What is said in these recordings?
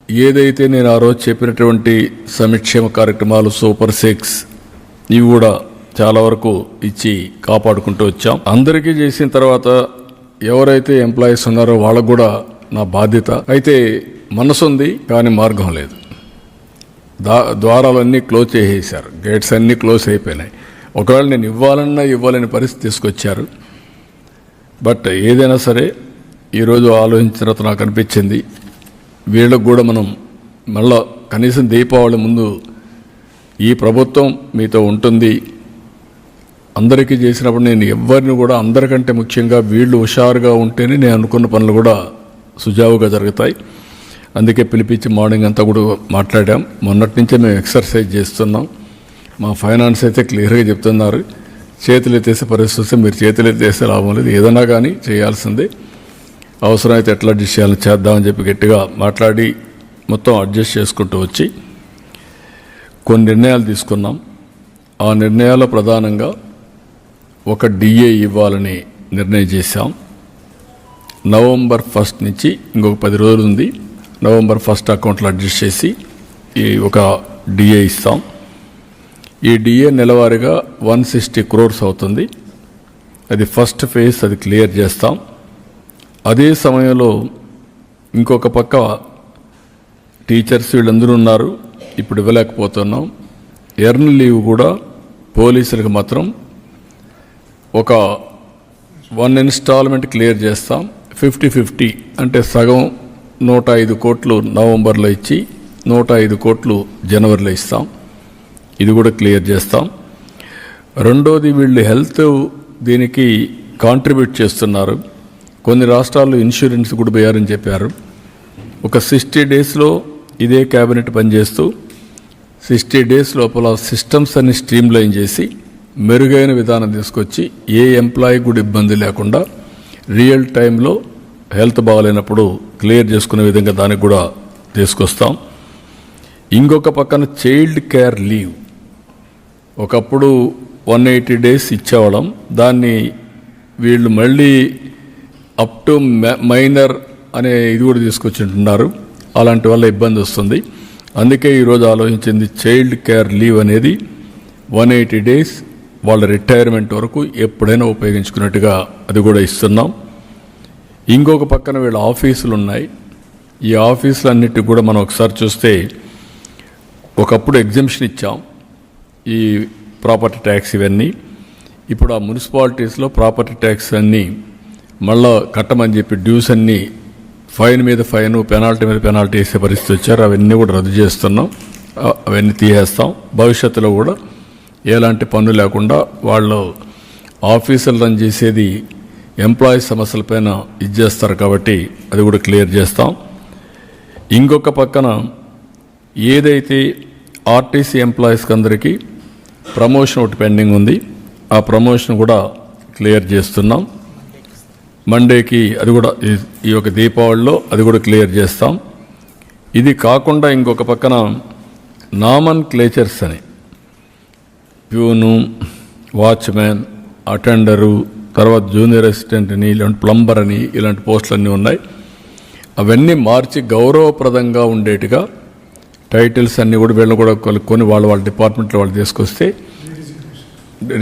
ఏదైతే నేను ఆ రోజు చెప్పినటువంటి సంక్షేమ కార్యక్రమాలు సూపర్ 6 ఇవి కూడా చాలా వరకు ఇచ్చి కాపాడుకుంటూ వచ్చాం. అందరికీ చేసిన తర్వాత ఎవరైతే ఎంప్లాయీస్ ఉన్నారో వాళ్ళకు కూడా నా బాధ్యత. అయితే మనసు ఉంది కానీ మార్గం లేదు. ద్వారాలన్నీ క్లోజ్ చేసేసారు, గేట్స్ అన్నీ క్లోజ్ అయిపోయినాయి. ఒకవేళ నేను ఇవ్వాలని పరిస్థితి తీసుకొచ్చారు. బట్ ఏదైనా సరే ఈరోజు ఆలోచించిన తర్వాత నాకు అనిపించింది వీళ్ళకు కూడా మనం మళ్ళా కనీసం దీపావళి ముందు ఈ ప్రభుత్వం మీతో ఉంటుంది, అందరికీ చేసినప్పుడు నేను ఎవరిని కూడా అందరికంటే ముఖ్యంగా వీళ్ళు హుషారుగా ఉంటేనే నేను అనుకున్న పనులు కూడా సుజావుగా జరుగుతాయి. అందుకే పిలిపించి మార్నింగ్ అంతా కూడా మాట్లాడాం. మొన్నటి నుంచే మేము ఎక్సర్సైజ్ చేస్తున్నాం. మా ఫైనాన్స్ అయితే క్లియర్గా చెప్తున్నారు, చేతులు ఎత్తేసే పరిస్థితి వస్తే మీరు చేతులు ఎత్తేసే లాభం లేదు, ఏదైనా కానీ చేయాల్సిందే, అవసరమైతే ఎట్లా అడ్జస్ట్ చేయాలని చేద్దామని చెప్పి గట్టిగా మాట్లాడి మొత్తం అడ్జస్ట్ చేసుకుంటూ వచ్చి కొన్ని నిర్ణయాలు తీసుకున్నాం. ఆ నిర్ణయాల్లో ప్రధానంగా ఒక డిఏ ఇవ్వాలని నిర్ణయం చేశాం. నవంబర్ 1 నుంచి ఇంకొక 10 రోజులు ఉంది. నవంబర్ 1 అకౌంట్లో అడ్జస్ట్ చేసి ఈ ఒక డిఏ ఇస్తాం. ఈ డిఏ నెలవారీగా 160 crores అవుతుంది. అది ఫస్ట్ ఫేజ్, అది క్లియర్ చేస్తాం. అదే సమయంలో ఇంకొక పక్క టీచర్స్ వీళ్ళందరూ ఉన్నారు, ఇప్పుడు ఇవ్వలేకపోతున్నాం. ఎర్న్ లీవ్ కూడా పోలీసులకు మాత్రం ఒక 1 ఇన్స్టాల్మెంట్ క్లియర్ చేస్తాం. 50-50 అంటే సగం 105 కోట్లు నవంబర్లో ఇచ్చి 105 కోట్లు జనవరిలో ఇస్తాం. ఇది కూడా క్లియర్ చేస్తాం. రెండోది వీళ్ళు హెల్త్ దీనికి కాంట్రిబ్యూట్ చేస్తున్నారు. కొన్ని రాష్ట్రాల్లో ఇన్సూరెన్స్ కూడా పోయారని చెప్పారు. ఒక 60 డేస్లో ఇదే క్యాబినెట్ పనిచేస్తూ 60 డేస్ లోపల సిస్టమ్స్ అన్ని స్ట్రీమ్లైన్ చేసి మెరుగైన విధానం తీసుకొచ్చి ఏ ఎంప్లాయీ కూడా ఇబ్బంది లేకుండా రియల్ టైంలో హెల్త్ బాగాలేనప్పుడు క్లియర్ చేసుకునే విధంగా దానికి కూడా తీసుకొస్తాం. ఇంకొక పక్కన చైల్డ్ కేర్ లీవ్ ఒకప్పుడు 180 డేస్ ఇచ్చేవాళ్ళం, దాన్ని వీళ్ళు మళ్ళీ అప్ టు మైనర్ అనే ఇది కూడా తీసుకొచ్చింటున్నారు. అలాంటి వల్ల ఇబ్బంది వస్తుంది. అందుకే ఈరోజు ఆలోచించింది చైల్డ్ కేర్ లీవ్ అనేది 180 డేస్ వాళ్ళ రిటైర్మెంట్ వరకు ఎప్పుడైనా ఉపయోగించుకున్నట్టుగా అది కూడా ఇస్తున్నాం. ఇంకొక పక్కన వీళ్ళ ఆఫీసులు ఉన్నాయి. ఈ ఆఫీసులన్నిటికి కూడా మనం ఒకసారి చూస్తే ఒకప్పుడు ఎగ్జంప్షన్ ఇచ్చాం ఈ ప్రాపర్టీ ట్యాక్స్ ఇవన్నీ. ఇప్పుడు ఆ మున్సిపాలిటీస్లో ప్రాపర్టీ ట్యాక్స్ అన్నీ మళ్ళా కట్టమని చెప్పి డ్యూస్ అన్నీ ఫైన్ మీద ఫైన్, పెనాల్టీ మీద పెనాల్టీ వేసే పరిస్థితి వచ్చారు. అవన్నీ కూడా రద్దు చేస్తున్నాం, అవన్నీ తీసేస్తాం. భవిష్యత్తులో కూడా ఎలాంటి పన్ను లేకుండా వాళ్ళు ఆఫీసులు రన్ చేసేది ఎంప్లాయీస్ సమస్యలపైన ఇచ్చేస్తారు కాబట్టి అది కూడా క్లియర్ చేస్తాం. ఇంకొక పక్కన ఏదైతే ఆర్టీసీ ఎంప్లాయీస్కి అందరికీ ప్రమోషన్ ఒకటి పెండింగ్ ఉంది, ఆ ప్రమోషన్ కూడా క్లియర్ చేస్తున్నాం. మండేకి అది కూడా ఈ యొక్క దీపావళిలో అది కూడా క్లియర్ చేస్తాం. ఇది కాకుండా ఇంకొక పక్కన నామన్ క్లేచర్స్ అని ప్యూను, వాచ్మ్యాన్, అటెండరు, తర్వాత జూనియర్ అసిస్టెంట్ అని, ఇలాంటి ప్లంబర్ అని, ఇలాంటి పోస్టులు అన్నీ ఉన్నాయి. అవన్నీ మార్చి గౌరవప్రదంగా ఉండేట్టుగా టైటిల్స్ అన్నీ కూడా వీళ్ళని కూడా కొన్ని వాళ్ళ డిపార్ట్మెంట్లో వాళ్ళు తీసుకొస్తే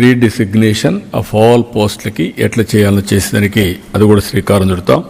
రీడిసిగ్నేషన్ ఆఫ్ ఆల్ పోస్టులకి ఎట్లా చేయాలో చేసేదానికి అది కూడా శ్రీకారం చుడతాం.